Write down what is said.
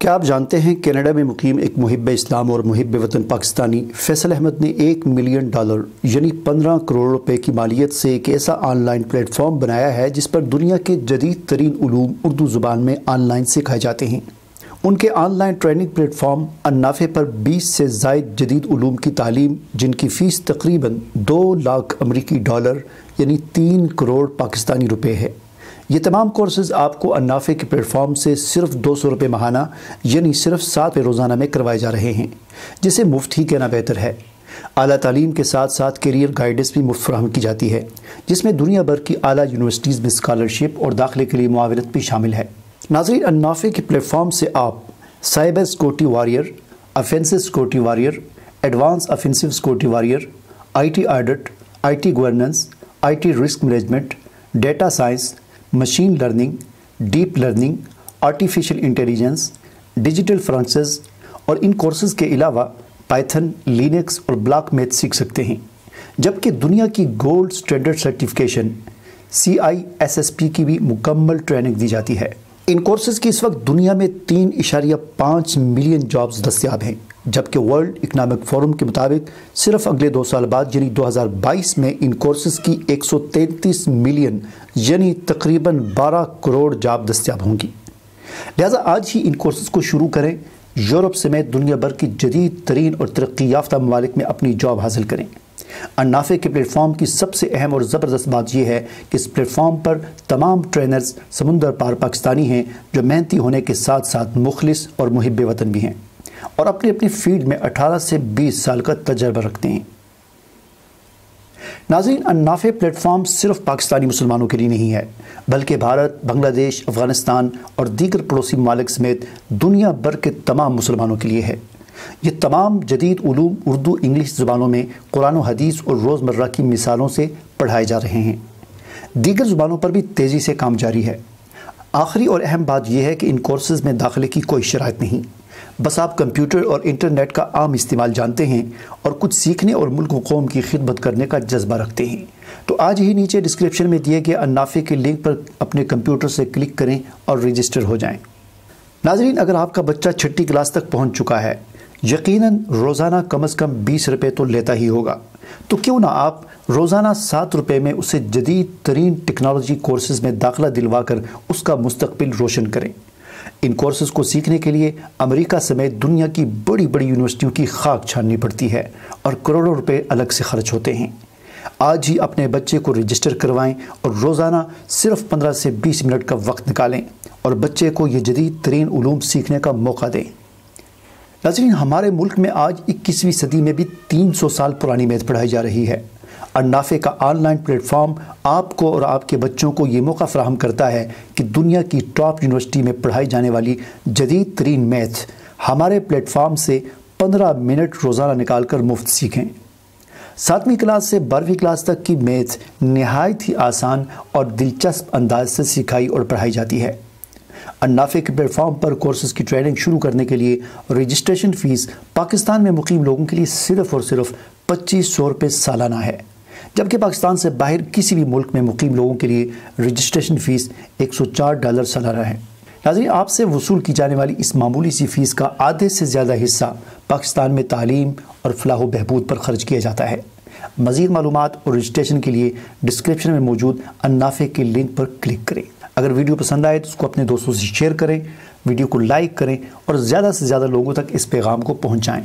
کیا آپ جانتے ہیں کینیڈا میں مقیم ایک محب اسلام اور محب وطن پاکستانی فیصل احمد نے $1 ملین یعنی 15 کروڑ روپے کی مالیت سے ایک ایسا آن لائن پلیٹ فارم بنایا ہے جس پر دنیا کے جدید ترین علوم اردو زبان میں آن لائن سکھائے جاتے ہیں۔ ان کے online training platform Al-Nafi پر 20 سے زائد جدید علوم کی تعلیم، جن کی فیس تقریباً $2 لاکھ امریکی یعنی 3 کروڑ پاکستانی روپے ہے۔ یہ تمام کورسز آپ کو النافع کے پلیٹ فارم سے صرف $200 ماہانہ یعنی صرف 7 روزانہ میں کروائے جا رہے ہیں، جسے مفت ہی کہنا بہتر ہے۔ اعلیٰ تعلیم کے ساتھ ساتھ کیریئر گائیڈنس بھی مفت فراہم کی جاتی ہے، جس میں دنیا بھر کی اعلیٰ یونیورسٹیز میں اسکالرشپ اور داخلے کے لیے معاونت بھی شامل ہے۔ ناظرین، النافع کے پلیٹ فارم سے آپ cyber security warrior, offensive security warrior, advance offensive security warrior, IT audit, IT governance, IT risk management, data science, machine learning, deep learning, artificial intelligence, digital Francis اور ان کورسز کے علاوہ پائتھن، لینکس اور block math سیکھ سکتے ہیں، جبکہ دنیا کی گولڈ سٹینڈرڈ سرٹیفکیشن CISSP کی بھی مکمل ٹریننگ دی جاتی ہے۔ ان کورسز کی اس وقت دنیا میں 3.5 ملین جابز دستیاب ہیں، جبکہ ورلڈ اکنامک فورم کے مطابق صرف اگلے 2 سال بعد یعنی 2022 میں ان کورسز کی 133 ملین یعنی تقریباً 12 کروڑ جاب دستیاب ہوں گی۔ لہٰذا آج ہی ان کورسز کو شروع کریں، یورپ سمیت دنیا بھر کی جدید ترین اور ترقی یافتہ ممالک میں اپنی جاب حاصل کریں۔ النافع کے پلیٹ فارم کی سب سے اہم اور زبردست بات یہ ہے کہ اس پلیٹ فارم پر تمام ٹرینرز سمندر پار پاکستانی ہیں، جو محنتی ہونے کے ساتھ ساتھ مخلص اور محب وطن بھی ہیں اور اپنی فیلڈ میں 18 سے 20 سال کا تجربہ رکھتے ہیں۔ ناظرین، النافع پلیٹ فارم صرف پاکستانی مسلمانوں کے لیے نہیں ہے، بلکہ بھارت، بنگلہ دیش، افغانستان اور دیگر پڑوسی ممالک سمیت دنیا بھر کے تمام مسلمانوں کے لیے ہے۔ یہ تمام جدید علوم اردو، انگلش زبانوں میں قرآن و حدیث اور روزمرہ کی مثالوں سے پڑھائے جا رہے ہیں۔ دیگر زبانوں پر بھی تیزی سے کام جاری ہے۔ آخری اور اہم بات یہ ہے کہ ان کورسز میں داخلے کی کوئی شرائط نہیں، بس آپ کمپیوٹر اور انٹرنیٹ کا عام استعمال جانتے ہیں اور کچھ سیکھنے اور ملک و قوم کی خدمت کرنے کا جذبہ رکھتے ہیں تو آج ہی نیچے ڈسکرپشن میں دیے گئے النافع کے لنک پر اپنے کمپیوٹر سے کلک کریں اور رجسٹر ہو جائیں۔ ناظرین، اگر آپ کا بچہ 6ٹھی کلاس تک پہنچ چکا ہے، یقیناً روزانہ کم از کم $20 تو لیتا ہی ہوگا، تو کیوں نہ آپ روزانہ $7 میں اسے جدید ترین ٹیکنالوجی کورسز میں داخلہ دلوا کر اس کا مستقبل روشن کریں۔ ان کورسز کو سیکھنے کے لیے امریکہ سمیت دنیا کی بڑی یونیورسٹیوں کی خاک چھاننی پڑتی ہے اور کروڑوں روپے الگ سے خرچ ہوتے ہیں۔ آج ہی اپنے بچے کو رجسٹر کروائیں اور روزانہ صرف 15 سے 20 منٹ کا وقت نکالیں اور بچے کو یہ جدید ترین علوم سیکھنے کا موقع دیں۔ ناظرین، ہمارے ملک میں آج 21ویں صدی میں بھی 300 سال پرانی میتھ پڑھائی جا رہی ہے۔ النافع کا آن لائن پلیٹ فارم آپ کو اور آپ کے بچوں کو یہ موقع فراہم کرتا ہے کہ دنیا کی ٹاپ یونیورسٹی میں پڑھائی جانے والی جدید ترین میتھ ہمارے پلیٹ فارم سے 15 منٹ روزانہ نکال کر مفت سیکھیں۔ 7ویں کلاس سے 12ویں کلاس تک کی میتھ نہایت ہی آسان اور دلچسپ انداز سے سکھائی اور پڑھائی جاتی ہے۔ النافع کے پلیٹ فارم پر کورسز کی ٹریننگ شروع کرنے کے لیے رجسٹریشن فیس پاکستان میں مقیم لوگوں کے لیے صرف اور صرف $2500 سالانہ ہے، جبکہ پاکستان سے باہر کسی بھی ملک میں مقیم لوگوں کے لیے رجسٹریشن فیس $104 سالانہ ہے۔ ناظرین، آپ سے وصول کی جانے والی اس معمولی سی فیس کا آدھے سے زیادہ حصہ پاکستان میں تعلیم اور فلاح و بہبود پر خرچ کیا جاتا ہے۔ مزید معلومات اور رجسٹریشن کے لیے ڈسکرپشن میں موجود النافع کے لنک پر کلک کریں۔ اگر ویڈیو پسند آئے تو اس کو اپنے دوستوں سے شیئر کریں، ویڈیو کو لائک کریں اور زیادہ سے زیادہ لوگوں تک اس پیغام کو پہنچائیں۔